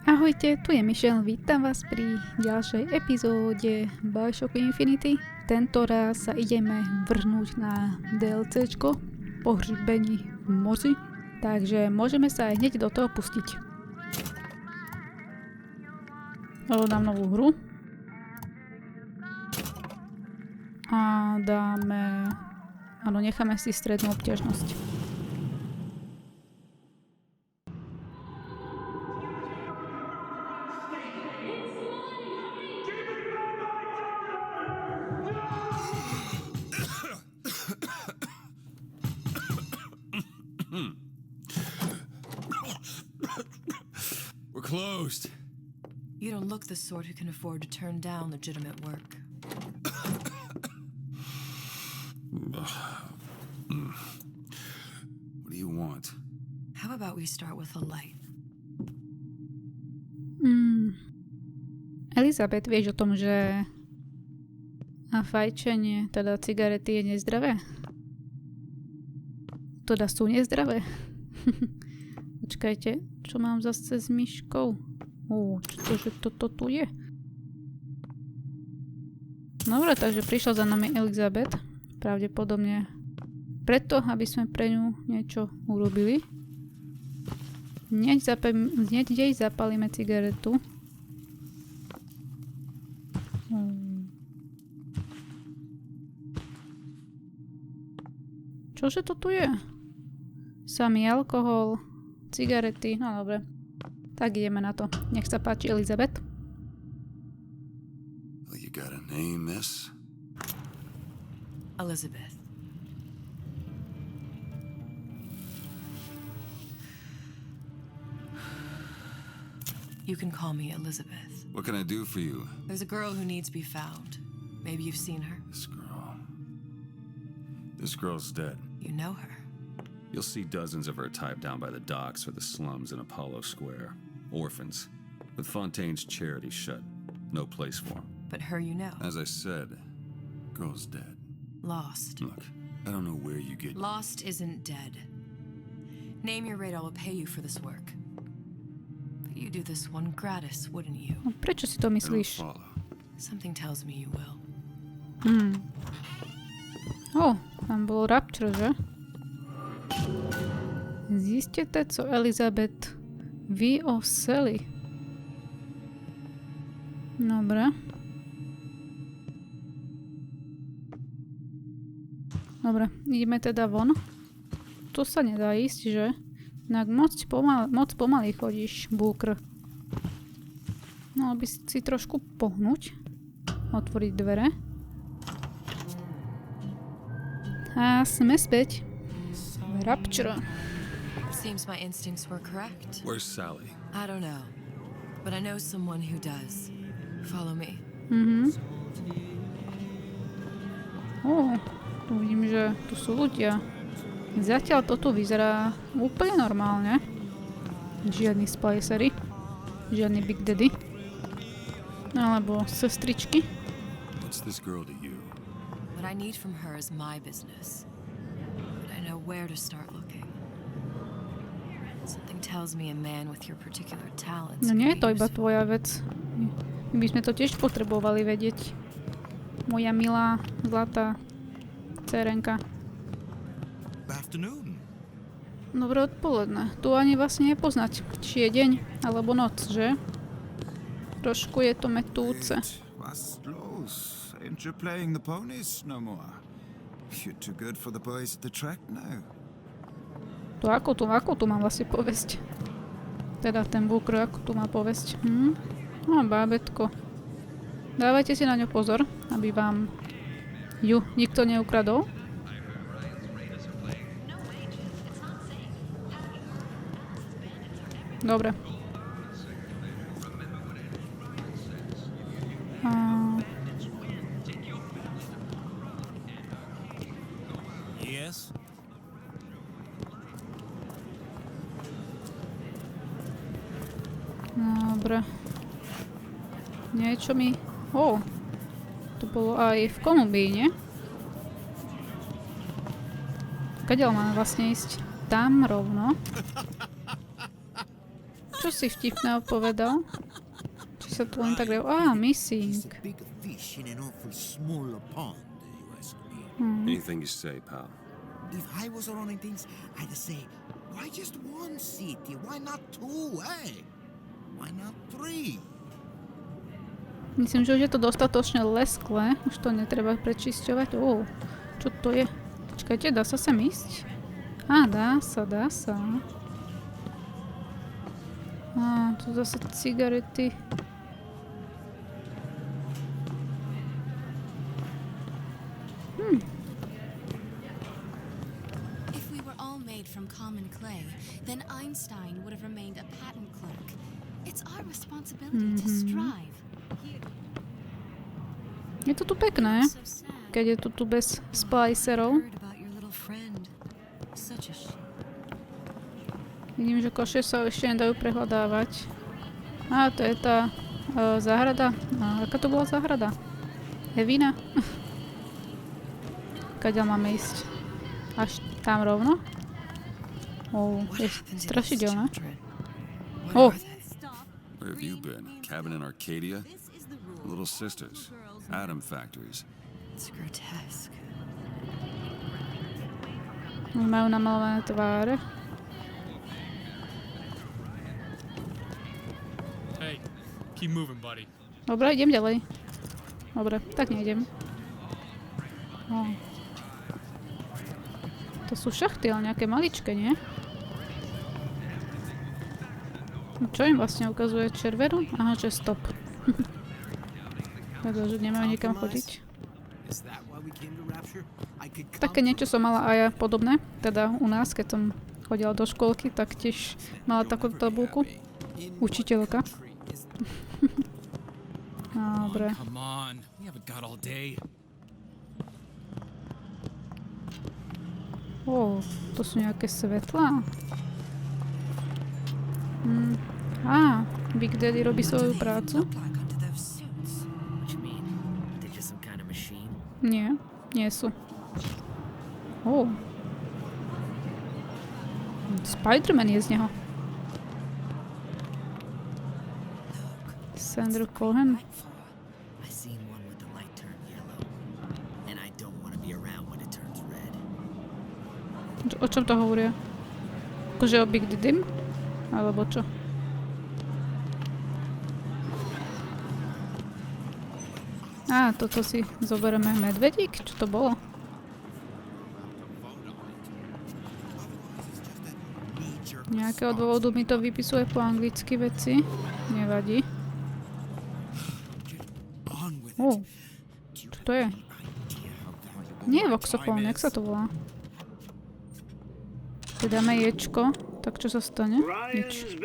Ahojte, tu je Michelle, vítam vás pri ďalšej epizóde BioShocku Infinity. Tentoraz sa ideme vrhnúť na DLCčko Pohřbení v moři, takže môžeme sa aj hneď do toho pustiť. Dám novú hru a necháme si strednú obťažnosť. We're closed. You don't look the sort who can afford to turn down legitimate work. What do you want? How about we start with a light? Elizabeth, vieš o tom, že fajčenie, teda cigarety, je nezdravé? Teda sú nezdravé. Počkajte, čo mám zase s myškou? Čože toto tu je? Dobre, takže prišla za nami Elizabeth. Pravdepodobne preto, aby sme pre ňu niečo urobili. Hneď jej zapalíme cigaretu. Čože to tu je? Samý alkohol, cigarety, no dobre. Tak ideme na to. Nech sa páči, Elizabeth. Well, you got a name, miss? Elizabeth. You can call me Elizabeth. What can I do for you? There's a girl who needs to be found. Maybe you've seen her. This girl's dead. You know her. You'll see dozens of her tied down by the docks or the slums in Apollo Square. Orphans. With Fontaine's charity shut. No place for them. But her you know. As I said, girl's dead. Lost. Look, I don't know where you get... Lost isn't dead. Name your rate, I will pay you for this work. But you do this one gratis, wouldn't you? No, prečo si to myslíš? Something tells me you will. Tam bol Rapture, že? Zistite, co Elizabeth vyoseli. Dobre. Dobre, ideme teda von. Tu sa nedá ísť, že? Inak moc pomaly chodíš, búkr. No, aby si trošku pohnúť. Otvoriť dvere. A sme späť. Rapture. Seems my instincts were correct. Where's Sally? I don't know. But I know someone who does. Follow me. Tu vidím, že tu sú ľudia. Zatiaľ to tu vyzerá úplne normálne. Žiadny splicery. Žiadny Big Daddy. Alebo sestričky. What's this girl to you? What I need from her is my business. But I know where to start looking. Something tells me a man with your particular talents. No nie je to iba tvoja vec. My by sme to tiež potrebovali vedieť. Moja milá, zlatá dcerenka. Dobré odpoledne. Tu ani vlastne nepoznať, či je deň alebo noc, že? Trošku je to metúce. Ain't you playing the ponies no more? You're too good for the boys at the track now. To ako tu mám vlastne povesť? Teda ten búkr, ako tu má povesť? No, bábätko. Dávajte si na ňu pozor, aby vám ju nikto neukradol. Dobre. Dobre. Niečo mi... to bolo aj v Kolumbii, nie? Kadeľ máme vlastne ísť? Tam rovno. Čo si vtipného povedal? Či sa tu len tak... missing. Anything you say, pal. If I was running things, I'd say, why just one city? Why not two, eh? Why not three? Myslím, že už je to dostatočne lesklé. Už to netreba prečisťovať. Čo to je? Počkajte, dá sa sem ísť? Dá sa. Tu zase cigarety. If we were all made from common clay, then Einstein would have remained a patent clerk. It's our responsibility to strive. Je to tu pekné, keď je to tu bez splicerov. Vidím, že koše sa ešte nedajú prehľadávať. To je tá záhrada. Aká to bola záhrada? Evina? Kaďal máme ísť? Až tam rovno? Je strašidelné. Where have you been? Cabin in Arcadia? Little sisters. Atom factories. It's grotesque. Majú namalované tváre. Hey, keep moving, buddy. Dobre, idem ďalej. Dobre, tak nejdem. To sú šachty, ale nejaké maličké, nie? Čo im vlastne ukazuje červenú? Aha, že stop. Takže nemáme niekam chodiť. Také niečo som mala aj ja podobné. Teda u nás, keď som chodila do školky, tak tiež mala takú tabulku. Učiteľka. Dobre. To sú nejaké svetlá. Big Daddy robí svoju prácu. Nie, nie sú. Spider-Man je z neho. Sandra Cohen. O čom to hovoria? Akože o Big Daddy? Alebo čo? Toto si zoberieme medvedík? Čo to bolo? Nejakého dôvodu mi to vypisuje po anglicky veci. Nevadí. Čo to je? Nie voxofón, jak sa to volá? Keď dáme ječko, tak čo sa stane? Nič.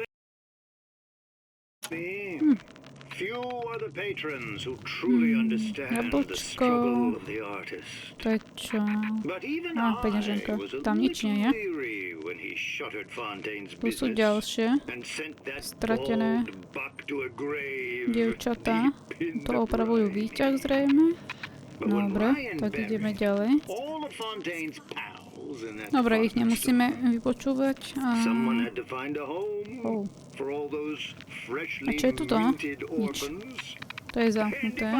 Jablčko. To je čo? Peňaženka. Tam nič nie je. Tu sú ďalšie. Stratené dievčatá. To opravujú výťah zrejme. Dobre, tak ideme ďalej. Dobre, ich nemusíme vypočúvať. A čo je tuto? Nič. To je zamknuté.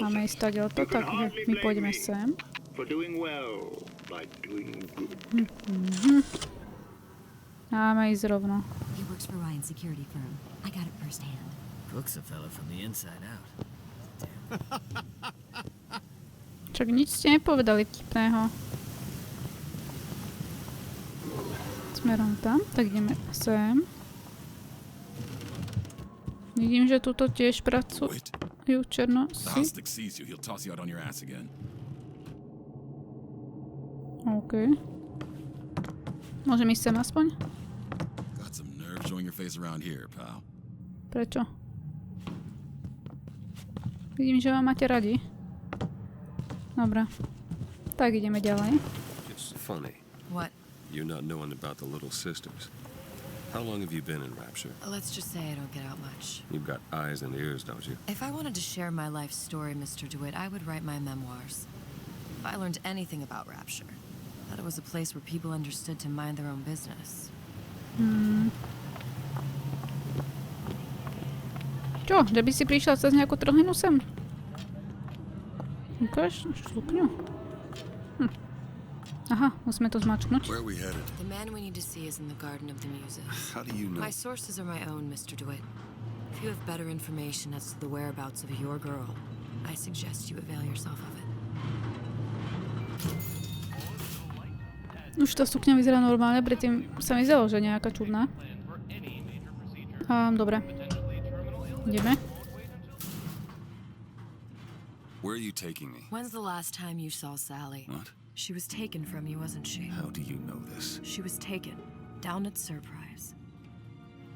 Máme ísť taďalto, tak my pôjdeme sem. Máme ísť rovno. Čak nič ste nepovedali vtipného. Smerom tam, tak ideme sem. Vidím, že tuto tiež pracujú černosi. OK. Môžem ísť sem aspoň? Prečo? Vidím, že ma máte radi. Dobre. Tak ideme ďalej. It's funny. What? You not knowing about the little sisters. How long have you been in Rapture? Let's just say I don't get out much. You've got eyes and ears, don't you? If I wanted to share my life story, Mr. DeWitt, I would write my memoirs. If I learned anything about Rapture, that it was a place where people understood to mind their own business. Čo? Že by si prišiel cez nejakú trhlinu sem? Ukáž stupňu. Aha, musíme to zmačknúť. Where are we headed? The man we need to see is in the Garden of the Muses. How do you know? My sources are my own, Mr. DeWitt. If you have better information as to the whereabouts of your girl, I suggest you avail yourself of it. Už tá sukňa vyzerá normálne, predtým sa mi zdalo, že nejaká čudná. Dobre. Ideme. Where are you taking me? When's the last time you saw Sally? What? She was taken from you, wasn't she? How do you know this? She was taken, down at Surprise.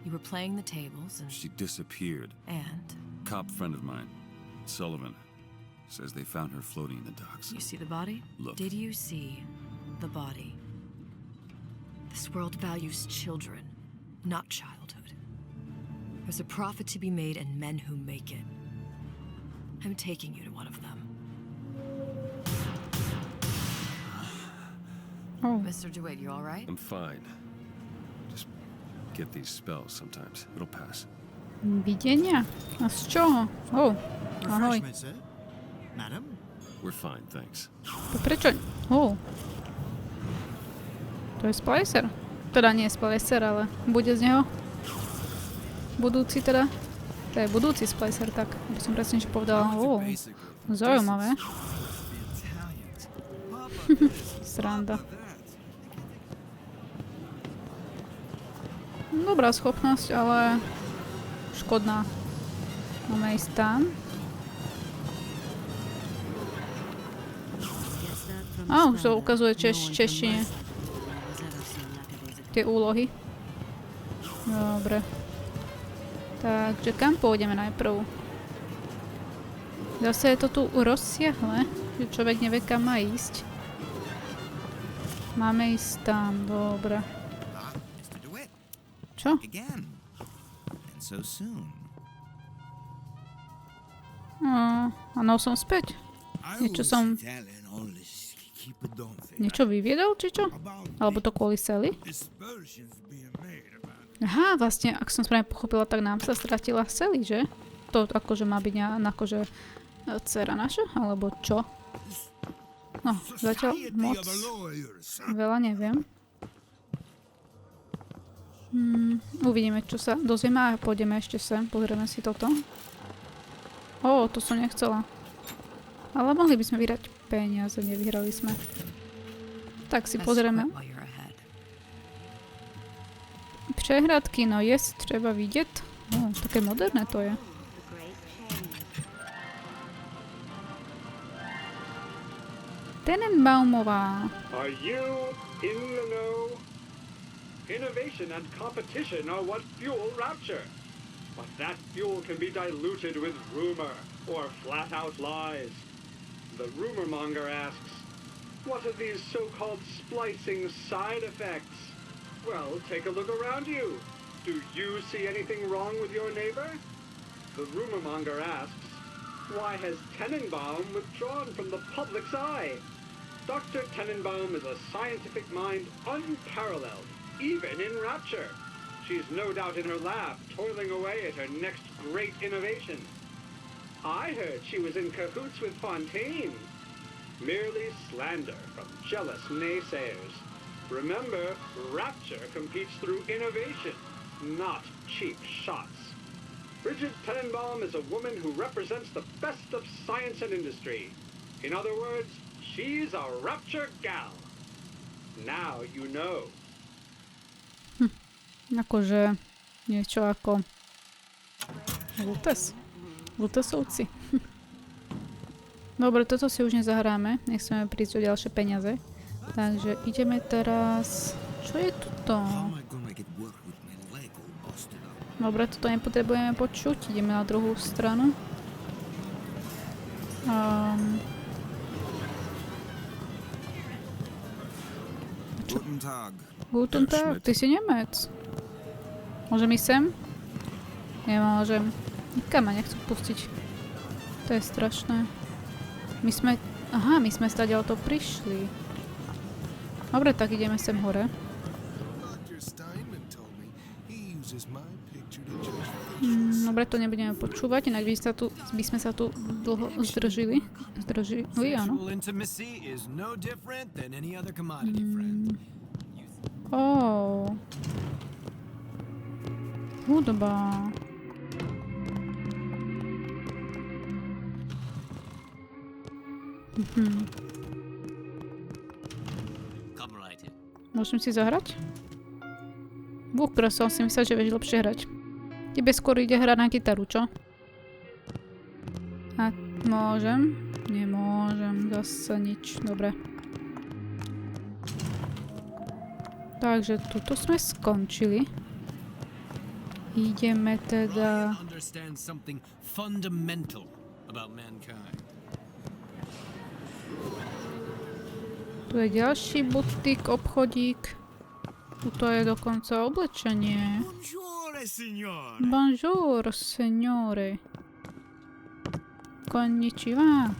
You were playing the tables and... She disappeared. And? Cop friend of mine, Sullivan, says they found her floating in the docks. You see the body? Look. Did you see the body? This world values children, not childhood. There's a profit to be made and men who make it. I'm taking you to one of them. Oh. Mr. DeWitt, you all right? I'm fine. Just get these spells sometimes. It'll pass. Videnia? A z čoho? Oh. Ahoj. Refreshment, sir? Madam? We're fine, thanks. To prečo? Oh. To je splicer. Teda nie je splicer, ale bude z neho. Budúci teda. To je budúci splicer, tak by som presne povedala. Oh. Zaujímavé. Sranda. Dobrá schopnosť, ale škodná. Máme ísť tam. Už to ukazuje češtine. Tie úlohy. Dobre. Takže kam pôjdeme najprv? Zase je to tu rozsiahle, že človek nevie, kam má ísť. Máme ísť tam, dobre. Mr. DeWitt. Čo? Again. And so soon. Áno, som späť. Niečo som... Niečo vyviedol, či čo? Alebo to kvôli Sally? Aha, vlastne, ak som správne pochopila, tak nám sa stratila Sally, že? To akože má byť akože dcera naša? Alebo čo? No, zatiaľ moc veľa neviem. Uvidíme, čo sa dozvieme a pôjdeme ešte sem. Pozrieme si toto. To som nechcela. Ale mohli by sme vyhrať peniaze, nevyhrali sme. Tak si pozrieme. Prehradky, no treba vidieť. Také moderné to je. Tenenbaumová. Are you in the know? Innovation and competition are what fuel Rapture. But that fuel can be diluted with rumor or flat-out lies. The rumor monger asks, what are these so-called splicing side effects? Well, take a look around you. Do you see anything wrong with your neighbor? The rumor monger asks, why has Tenenbaum withdrawn from the public's eye? Dr. Tenenbaum is a scientific mind unparalleled, even in Rapture. She's no doubt in her lab, toiling away at her next great innovation. I heard she was in cahoots with Fontaine. Merely slander from jealous naysayers. Remember, Rapture competes through innovation, not cheap shots. Bridget Tenenbaum is a woman who represents the best of science and industry. In other words, she's a Rapture gal. Now you know. Akože niečo ako Lutesovci. Dobre, toto si už nezahráme. Nechceme prísť o ďalšie peniaze. Takže ideme teraz... Čo je tuto? Dobre, toto nepotrebujeme počuť. Ideme na druhú stranu. Guten Tag, ty si Nemec. Môžem ísť sem? Nemôžem. Nikam ma nechcú pustiť. To je strašné. My sme stadiaľ to prišli. Dobre, tak ideme sem hore. Dobre, to nebudeme počúvať, inak by sme sa tu dlho zdržili. Áno. Hudba. Môžem si zahrať? Som si myslel, že vieš lepšie hrať. Tebe skôr ide hrať na gitaru, čo? A môžem? Nemôžem, zase nič. Dobre. Takže tuto sme skončili. Ideme teda... Tu je ďalší butik, obchodík. Tuto je dokonca oblečenie. Bonjour, signore. Konnichiwa.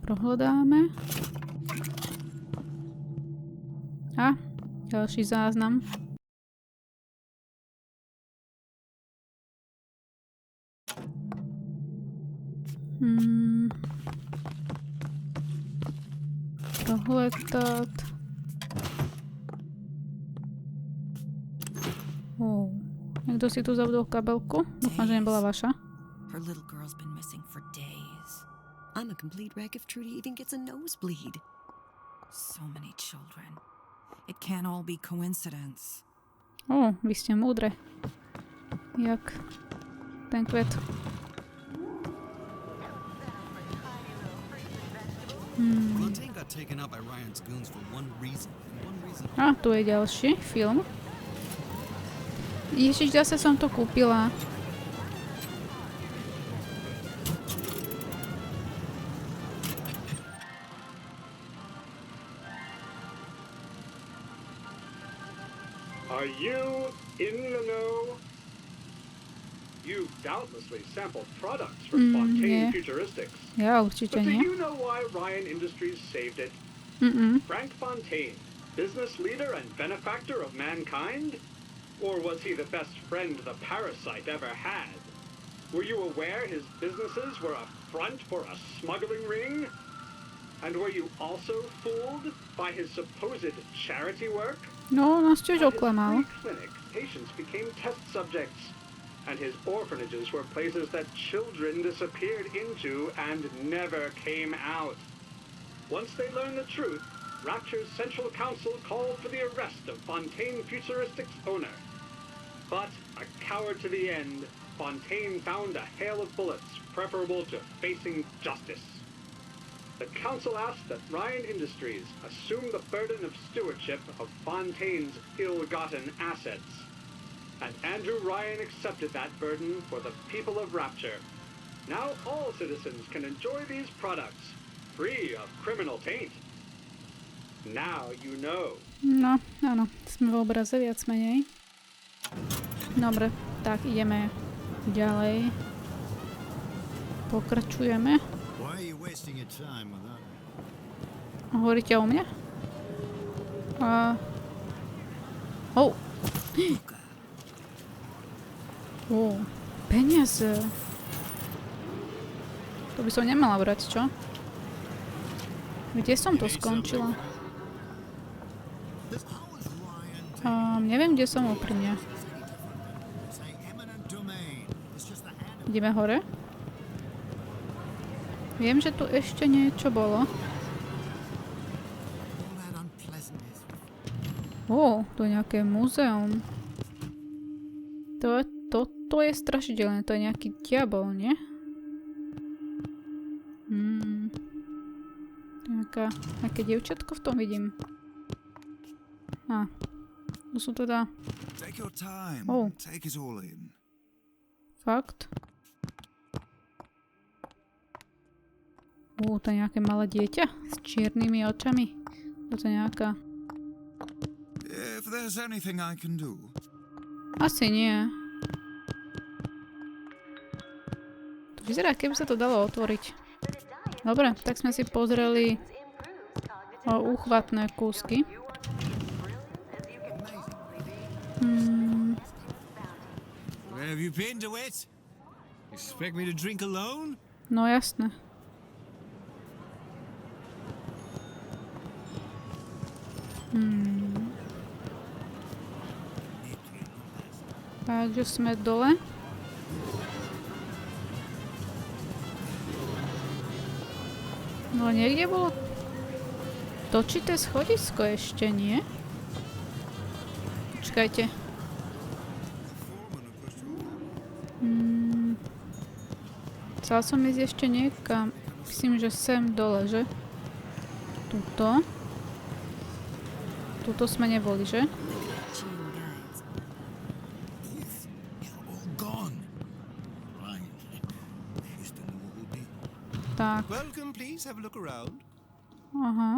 Prohľadáme. Ďalší záznam. Prohľadať. Niekto si tu zavdol kabelku? Dúfam, že nebola vaša. Her little girl's been missing for days. I'm a complete wreck if Trudy even gets a nosebleed. So many children. It can't all be coincidence. Vy ste múdre. Jak ten kvet. Tu je ďalší film. Ježiš, zase som to kúpila. Are you in the know? You've doubtlessly sampled products from Fontaine Futuristics. Ja určite But do nie. you know why Ryan Industries saved it? Frank Fontaine, business leader and benefactor of mankind? Or was he the best friend the parasite ever had? Were you aware his businesses were a front for a smuggling ring? And were you also fooled by his supposed charity work? No, nás tiež oklamal. At his free clinic, patients became test subjects. And his orphanages were places that children disappeared into and never came out. Once they learned the truth, Rapture's Central Council called for the arrest of Fontaine Futuristics' owner. But, a coward to the end, Fontaine found a hail of bullets preferable to facing justice. The council asked that Ryan Industries assume the burden of stewardship of Fontaine's ill-gotten assets. And Andrew Ryan accepted that burden for the people of Rapture. Now all citizens can enjoy these products, free of criminal taint. Now you know. No, áno, sme v obraze viac menej. Dobre, tak ideme ďalej. Pokračujeme. Hovoríte o mne? Peniaze. To by som nemala brať, čo? Kde som to skončila? Neviem, kde som úprimne. Ideme hore? Viem, že tu ešte niečo bolo. To je nejaké múzeum. To je strašidelné, to je nejaký diabol, nie? Nejaké dievčatko v tom vidím. To sú teda... Fakt? To je nejaké malé dieťa s čiernymi očami. To je nejaká... Asi nie. To vyzerá, keby sa to dalo otvoriť. Dobre, tak sme si pozreli uchvatné kúsky. Where have you been, DeWitt? Expect me to drink alone? No jasné. Takže sme dole. No niekde bolo točité schodisko ešte, nie? Počkajte. Chcela som ísť ešte niekam. Myslím, že sem dole, že? Tuto. Tuto sme neboli, že? Tak. Aha.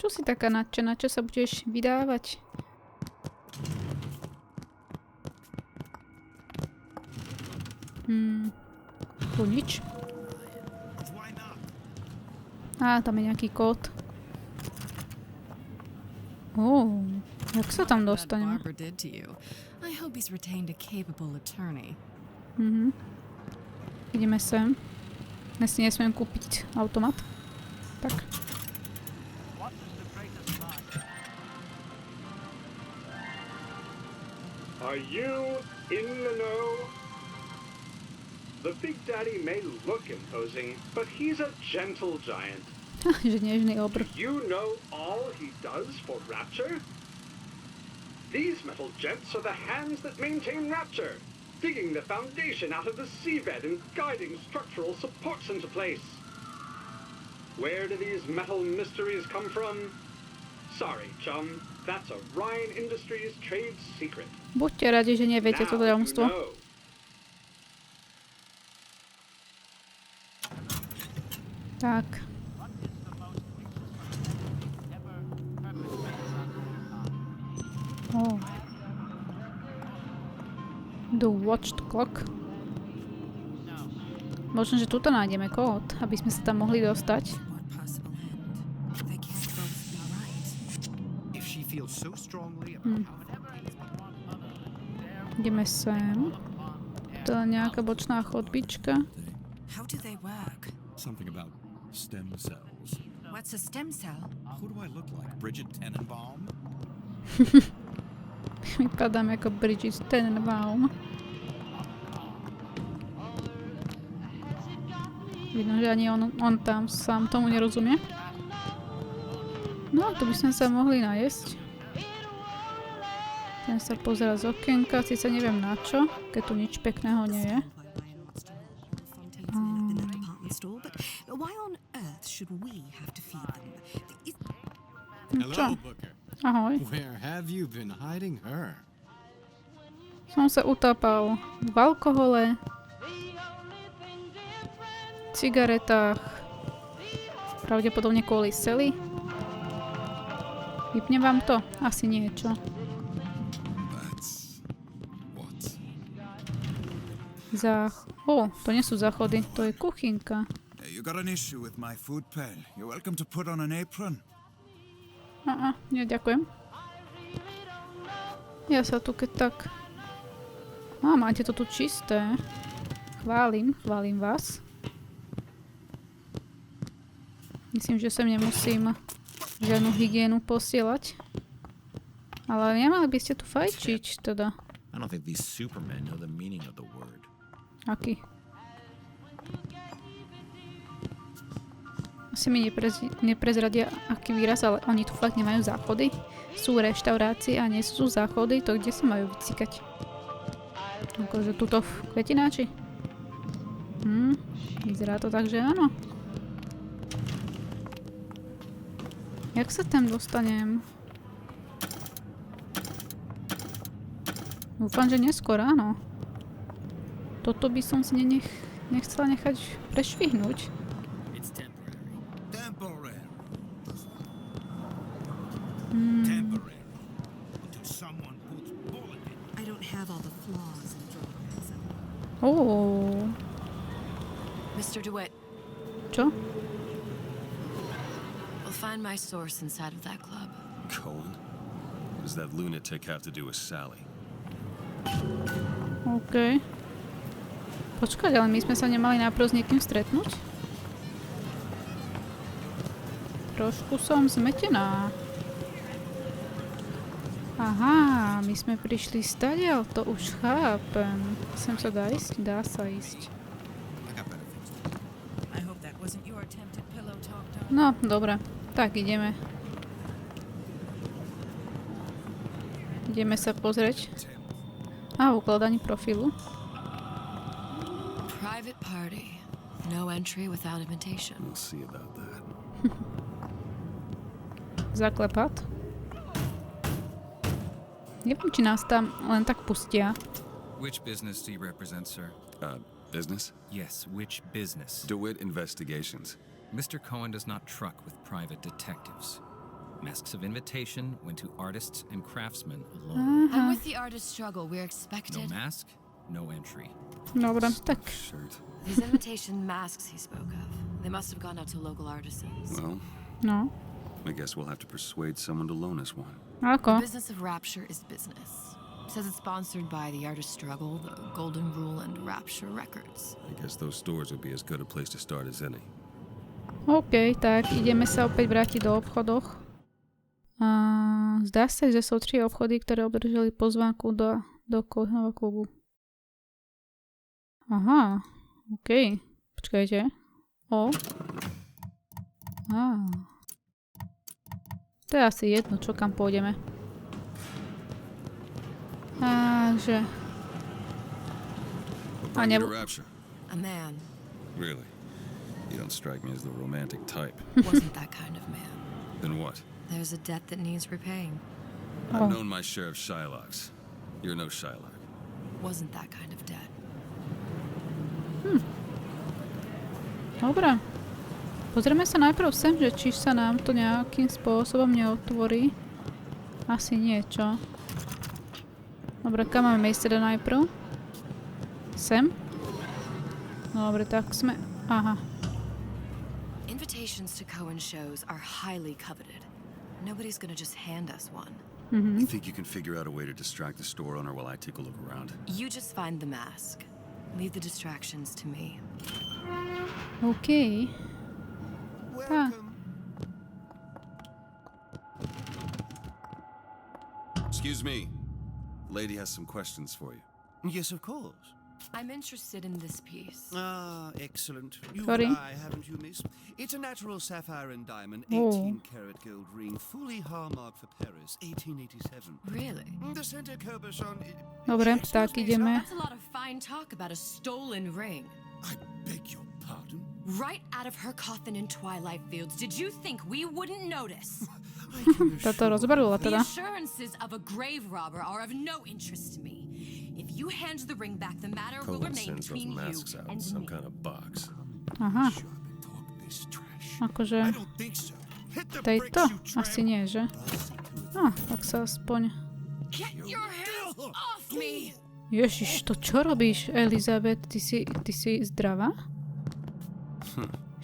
Čo si taká nadšená? Čo sa budeš vydávať? Tu nič. Á, tam je nejaký kód. Jak sa tam dostaneme? Ideme sem. Dnes si nesmiem kúpiť automat. Tak. Are you in the know? The Big Daddy may look imposing, but he's a gentle giant. Že nežný obr. Do you know all he does for Rapture? These metal jets are the hands that maintain Rapture, digging the foundation out of the seabed and guiding structural supports into place. Where do these metal mysteries come from? Sorry, chum. That's a Ryan Industries trade secret. Buďte radi, že neviete toto tajomstvo. Tak. The watched clock. Možno, že tuto nájdeme kód, aby sme sa tam mohli dostať. Ideme sem. To je nejaká bočná chodbička. Something about stem cells. What's a stem cell? Who do I look like? Bridget Tenenbaum? Vypadám ako Bridget Tenenbaum. Vidno, že ani on tam sám tomu nerozumie. No, tu by sme sa mohli najesť. Chcem sa pozerať z okienka, síce neviem na čo, keď tu nič pekného nie je. Čo? Ahoj. Som sa utápal v alkohole, cigaretách, pravdepodobne kvôli Sally. Vypnem vám to? Asi niečo. To nie sú záchody, to je kuchynka. You got an issue with my food pal. You're welcome to put on an apron. Nie, ďakujem. Ja sa tu keď tak... máte to tu čisté. Chválim vás. Myslím, že sem nemusím žiadnu hygienu posielať. Ale nemali by ste tu fajčiť, teda. I don't think these supermen know the meaning of the word. Aký? Asi mi neprezradia aký výraz, ale oni tu fakt nemajú záchody. Sú reštaurácie a nie sú záchody, to kde sa majú vycikať. Akože tuto v kvetináči. Vyzerá to tak, že áno. Jak sa tam dostanem? Dúfam, že neskôr, áno. Toto by som si nechcela nechať prešvihnúť. Mr. DeWitt, Čo? We'll find my source inside of that club. Cohen? What does that lunatic have to do with Sally? OK. Počkať, ale my sme sa nemali najprv s niekým stretnúť? Trošku som zmetená. Aha, my sme prišli stadiaľ, to už chápem. Sem sa dá ísť? Dá sa ísť. No, dobre. Tak, ideme. Ideme sa pozrieť. A, ukladaní profilu. Private party. No entry without invitation. We'll see about that. Zaklepat. Neviem, či nás tam len tak pustia. Which business do you represent, sir? Business? Yes, which business? DeWitt Investigations. Mr. Cohen does not truck with private detectives. Masks of invitation went to artists and craftsmen alone. And with the artist struggle, we're expected... No mask, no entry. Dobre, tak. Shirt. These invitation masks he spoke of, they must have gone out to local artisans. Well, No. I guess we'll have to persuade someone to loan us one. Ako? The business of Rapture is business. Says it's sponsored by the artist struggle, the Golden Rule, and Rapture Records. I guess those stores would be as good a place to start as any. OK, tak ideme sa opäť vrátiť do obchodoch. Zdá sa, že sú 3 obchody, ktoré obdržali pozvánku do Cohenova klubu. Aha, OK. Počkajte. To je asi jedno, čo kam pôjdeme. Takže... A Bring you nebo... to Rapture. A man. Really? You don't strike me as the romantic type. Wasn't that kind of man. Then what? There's a debt that needs repaying. I've known my share of Shylocks. You're no Shylock. Wasn't that kind of debt. Dobre. Pozrieme sa najprv sem, že či sa nám to nejakým spôsobom neotvorí. Asi niečo. Dobre, kam máme ísť teda najprv? Sem? Dobre, tak sme... Aha. Invitations to Cohen shows are highly coveted. Nobody's gonna just hand us one. You think you can figure out a way to distract the store owner while I take a look around? You just find the mask. Leave the distractions to me. OK. Excuse me. The lady has some questions for you. Yes, of course. I'm interested in this piece. Ah, excellent. You Sorry. and I, haven't you, miss? It's a natural sapphire and diamond, Oh. 18-karat gold ring, fully hallmarked for Paris, 1887. Really? The center cabochon... Dobre, Excuse tak me, ideme. That's a lot of fine talk about a stolen ring. I beg your pardon? Right out of her coffin in Twilight Fields. Did you think we wouldn't notice? I can Táto assure rozbarula The teda. assurances of a grave robber are of no interest to me. If you hand the ring back, the matter will Cohen remain sends those between you masks out in and some me. kind of box. Aha. you and talk this trash. Akože... I don't think so. Hit the Tejto? bricks, you Asi tramp. nie, že? Tak sa aspoň... Get your hands off me! Ježiš, to čo robíš, Elizabeth? Ty si zdravá?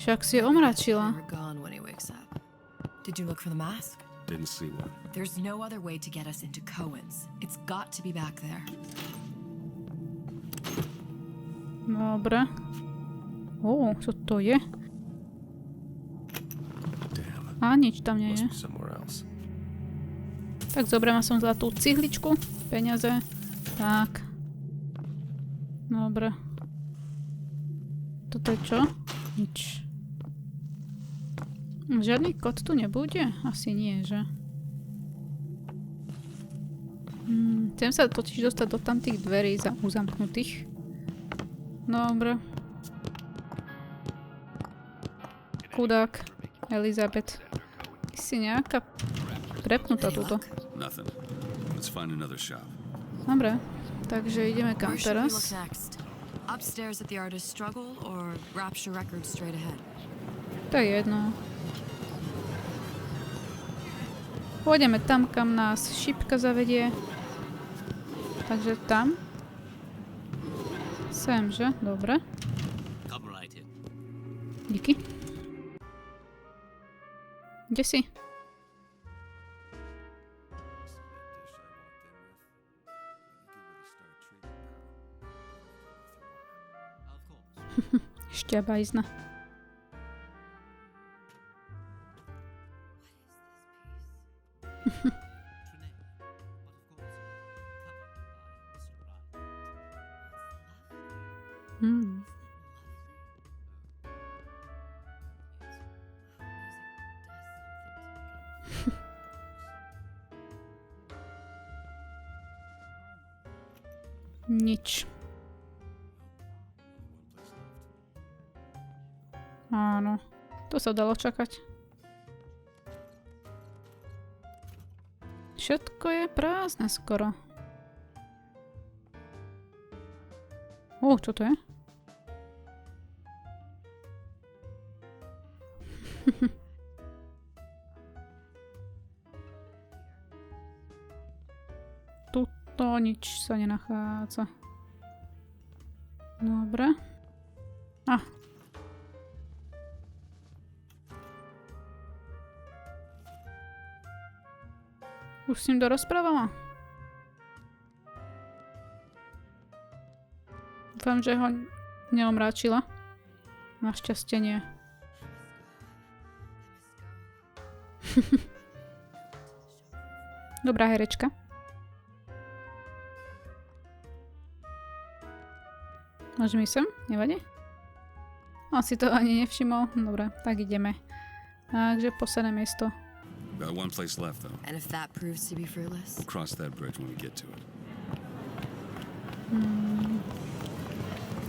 Však si omračila. We're gone when he wakes up. Did you look for the mask? Didn't see one. There's no other way to get us into Cohen's. It's got to be back there. Dobre. Čo to je? Damn. A nič tam nie je. Must be somewhere else. Tak zoberiem som zlatú cihličku, peniaze. Tak. Dobre. Toto je čo? Nič. Žiadny kód tu nebude? Asi nie, že? Chcem sa totiž dostať do tamtých dverí uzamknutých. Dobre. Chudák. Elizabeth. Ty si nejaká prepnutá túto. Nothing. Let's find another shop. Dobre. Takže ideme kam Where should we look teraz? next? Upstairs at the artist struggle or Rapture Records straight ahead? To je jedno. Pôjdeme tam, kam nás šipka zavedie. Takže tam. Sem, že? Dobre. Díky. Kde si? Šťabajzna. Nič. Áno, to sa dalo čakať. Všetko je prázdne skoro. Čo to je? Tuto nič sa nenachádza. Dobre. Už s ním dorozprávala? Dúfam, že ho neomráčila. Našťastie nie. Dobrá herečka. Môžem ísť sem? Nevadí? Asi to ani nevšimol. Dobre, tak ideme. Takže posledné miesto. Got one place left, though. And if that proves to be fruitless? We'll cross that bridge when we get to it.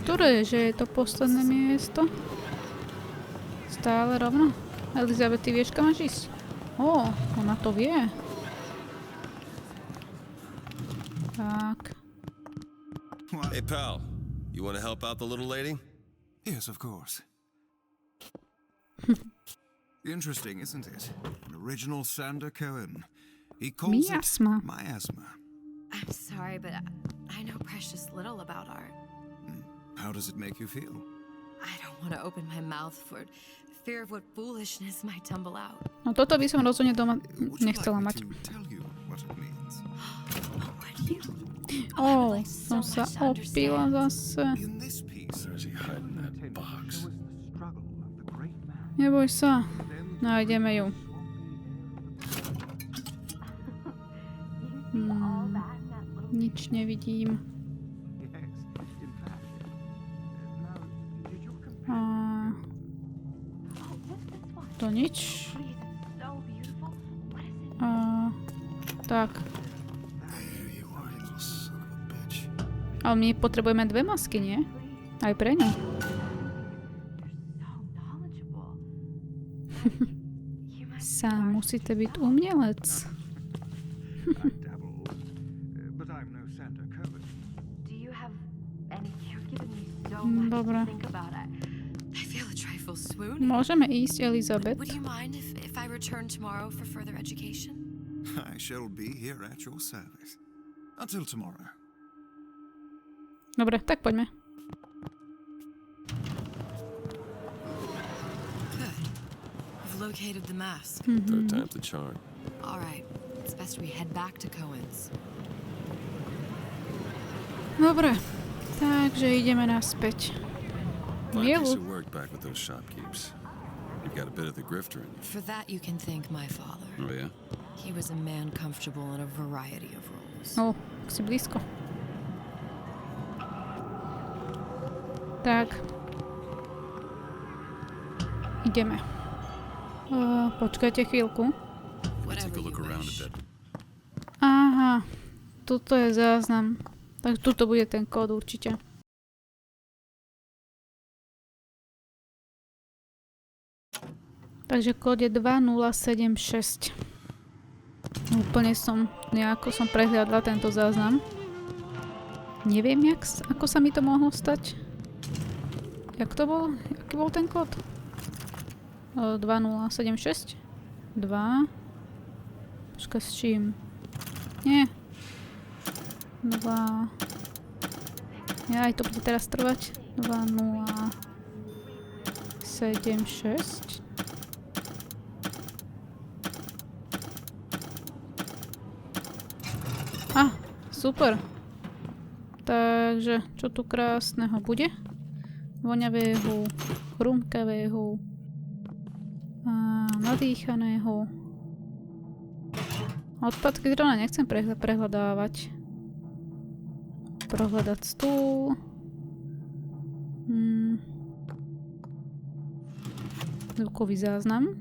Ktoré, že je to posledné miesto? Stále rovno? Elizabeth, ty vieš, kam máš ísť? Ona to vie. Tak. Hey, pal. You want to help out the little lady? Yes, of course. Interesting, isn't it? An original Sander Cohen. He calls Miasma. it miasma. I'm sorry, but I know precious little about art. How does it make you feel? I don't want to open my mouth for fear of what foolishness might tumble out. No toto by som rozhodne doma nechcela mať. Som sa opila zase. Neboj sa. Nájdeme ju. Nič nevidím. To nič. Tak. Ale my potrebujeme 2 masky, nie? Aj pre ňu. Sám musíte byť umelec. Dobre. Môžeme ísť, Elizabeth. I shall be here at your service. Until tomorrow. Dobre, tak poďme. Located the mask. Third time's the charm. All right, it's best we head back to Cohen's. Dobre, takže ideme naspäť. Worked back with those shopkeepers. You've got a bit of the grifter in you. For that, you can thank my father. Oh yeah. He was a man comfortable in a variety of roles. Si blízko. Tak. Ideme. Počkajte chvíľku. Aha, tuto je záznam. Tak tuto bude ten kód určite. Takže kód je 2076. Úplne nejako som prehliadla tento záznam. Neviem, ako sa mi to mohlo stať. Jak to bol? Aký bol ten kód? 2076. 2. Počkaj, s čím? Nie. 2. Aj to bude teraz trvať. 2076. Super. Takže, čo tu krásneho bude? Voňavého, chrumkavého, nadýchaného. Odpadky zrovna nechcem prehľadávať. Prohľadať stôl. Zvukový záznam.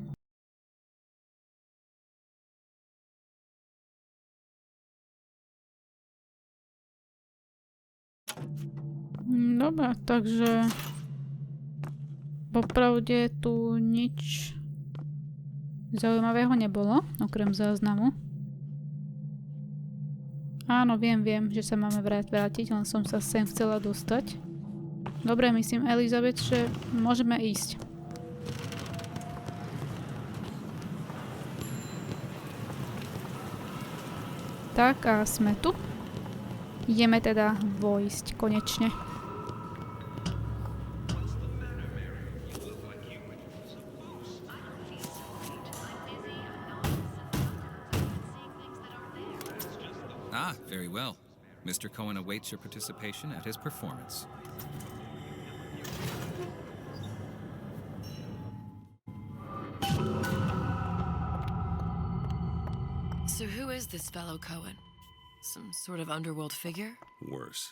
Dobre, takže popravde tu nič zaujímavého nebolo, okrem záznamu. Áno, viem, že sa máme vrátiť, len som sa sem chcela dostať. Dobre, myslím, Elizabeth, že môžeme ísť. Tak a sme tu. Ideme teda vojsť konečne. Very well. Mr. Cohen awaits your participation at his performance. So who is this fellow Cohen? Some sort of underworld figure? Worse.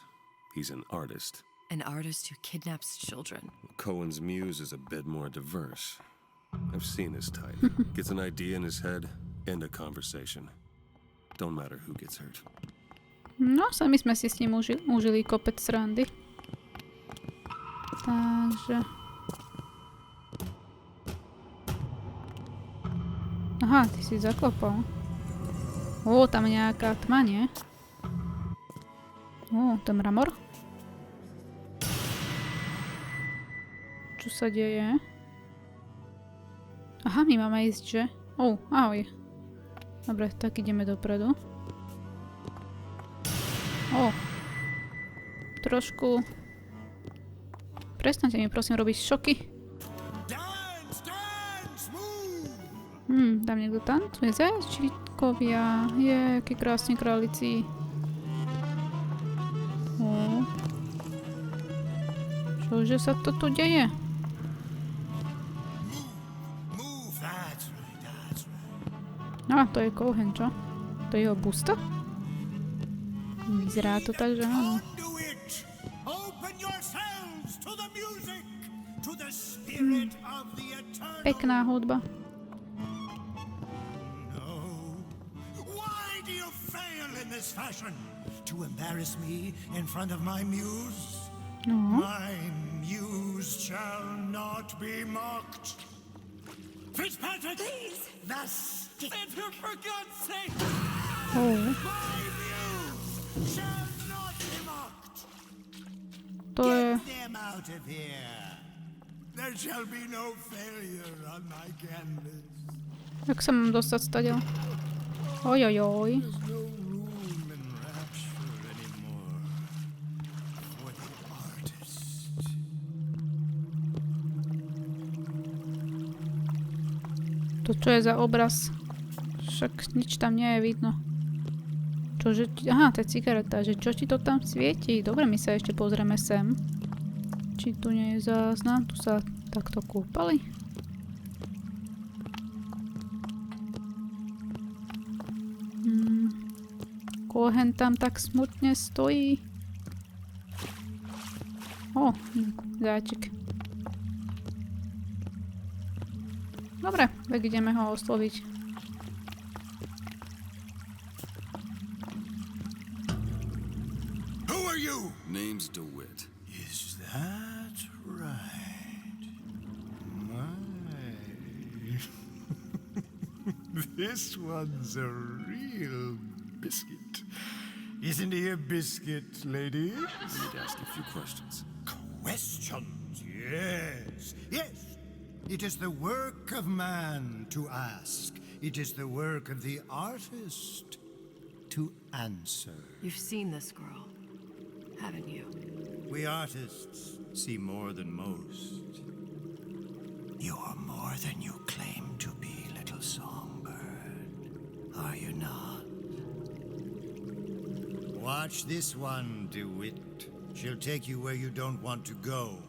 He's an artist. An artist who kidnaps children. Cohen's muse is a bit more diverse. I've seen his type. Gets an idea in his head, end a conversation. Don't matter who gets hurt. No, sami sme si s ním užili kopec srandy. Takže... Aha, ty si zaklopal. Tam je nejaká tma, nie? To je mramor. Čo sa deje? Aha, my máme ísť, že? Ahoj. Dobre, tak ideme dopredu. Trošku... Prestaňte mi prosím robiť šoky. Tam niekto tancuje. Zajčíkovia. Aký krásne králici. Čože sa to tu deje? To je Cohen, čo? To je jeho busta? Vyzerá to tak, že áno. Pekná hudba. Why do you fail in this fashion? To embarrass me in front of my muse? My muse shall not be mocked. Fitzpatrick! Please! Thus, enter for God's sake! My muse shall not be mocked! Get them out of here! There shall be no failure on my canvas. Jak sa mám dostať stadiaľ? Ojojoj. There's no room in Rapture anymore for the artist. To čo je za obraz? Však nič tam nie je vidno. Čože... Aha, to je cigareta. Že čo ti to tam svieti? Dobre, my sa ešte pozrieme sem. Či tu nie je záznam? Tu sa takto kúpali? Cohen tam tak smutne stojí. Záčik. Dobre, tak ideme ho osloviť. Who are you? Name's DeWitt. Is that right? My. This one's a real biscuit. Isn't he a biscuit, lady? Need to ask a few questions. Questions, yes. Yes. It is the work of man to ask. It is the work of the artist to answer. You've seen this girl, haven't you? We artists see more than most. You are more than you claim to be, little songbird. Are you not? Watch this one, DeWitt. She'll take you where you don't want to go.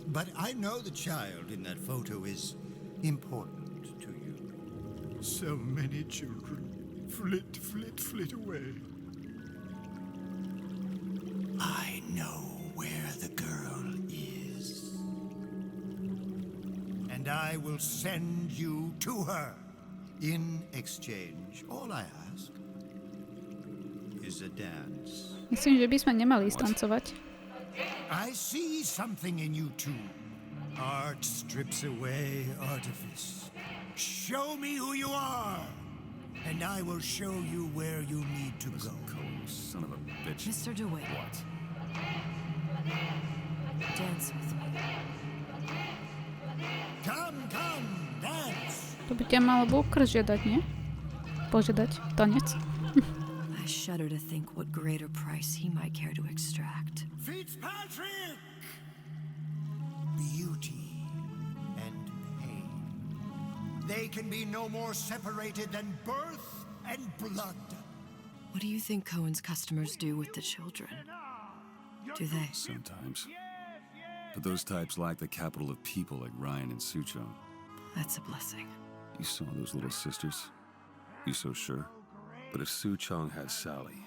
But I know the child in that photo is important to you. So many children flit, flit, flit away. I know where the girl is. And I will send you to her. In exchange, all I ask is a dance. Myslím, že by sme nemali stancovať. I see something in you too. Art strips away artifice. Show me who you are, and I will show you where you need to go. Son of a bitch. Mr. DeWitt. What? Dance with me. Come, dance. To by ťa malo Booker žiadať, nie? Požiadať tanec. I shudder to think what greater price he might care to extract. Fitzpatrick! Beauty and pain. They can be no more separated than birth and blood. What do you think Cohen's customers do with the children? Do they? Sometimes. But those types lack the capital of people like Ryan and Sucho. That's a blessing. You saw those little sisters? You so sure? But if Su Chong had Sally,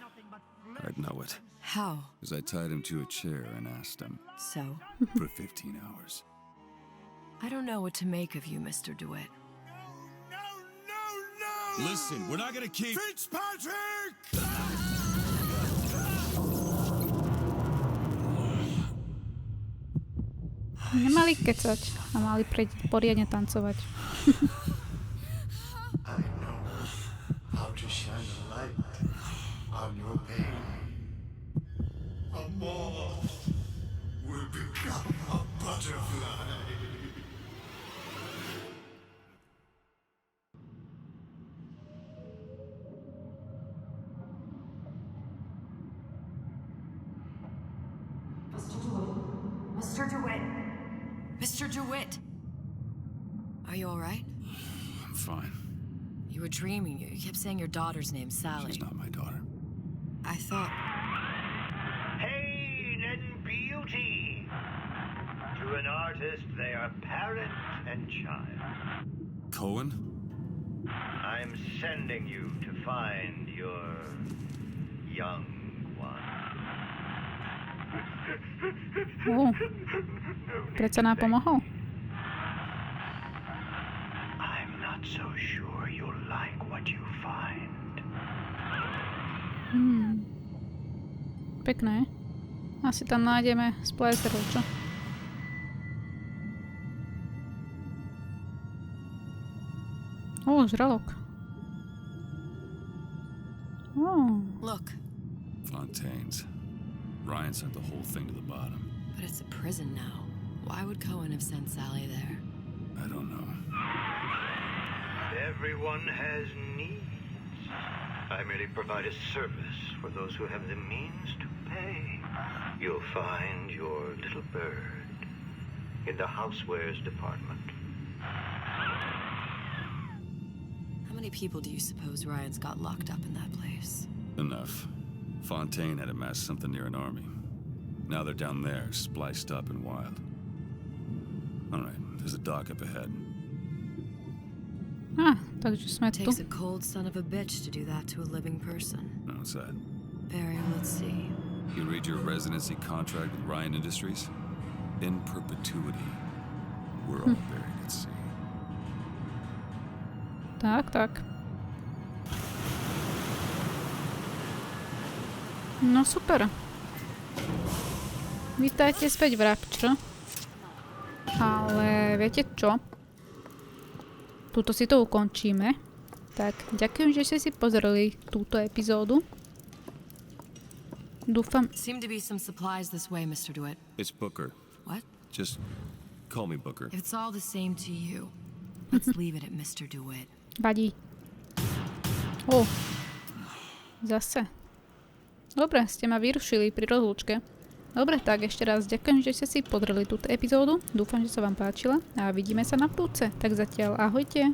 I'd know it. How? Because I tied him to a chair and asked him. So? For 15 hours. I don't know what to make of you, Mr. DeWitt. No! Listen, we're not gonna keep... Fitzpatrick! Nemali kecať a mali poriadne tancovať. I know how to shine a light on your pain. A moth will become a butterfly. Mr. DeWitt! Mr. DeWitt! Are you all right? I'm fine. You were dreaming. You kept saying your daughter's name, Sally. She's not my daughter. I thought... Pain and beauty. To an artist, they are parent and child. Cohen? I'm sending you to find your young one. Predsa nám pomohol. I'm not so sure you'll like what you find. Pekné. Asi tam nájdeme splicerov, čo? Žralok. Look. Fontaine's. Ryan sent the whole thing to the bottom. But it's a prison now. Why would Cohen have sent Sally there? I don't know. Everyone has needs. I merely provide a service for those who have the means to pay. You'll find your little bird in the housewares department. How many people do you suppose Ryan's got locked up in that place? Enough. Fontaine had amassed something near an army. Now they're down there, spliced up and wild. All right, there's a dock up ahead. Takže sme tu. Takes a cold son of a bitch to do that to a living person. No, what's that? Barry, let's see. You read your residency contract with Ryan Industries? In perpetuity. We're all buried at sea. Tak. No super. Vítajte späť v Rapture. Ale viete čo? Tuto si to ukončíme. Tak, ďakujem, že ste si pozreli túto epizódu. Dúfam... Seem to be some supplies this way, Mr. DeWitt. It's Booker. What? Just call me Booker. If it's all the same to you, let's leave it at Mr. DeWitt. Vadí. Zase. Dobre, ste ma vyrušili pri rozlúčke. Dobre, tak ešte raz ďakujem, že ste si pozreli túto epizódu. Dúfam, že sa vám páčila a vidíme sa na budúce. Tak zatiaľ ahojte.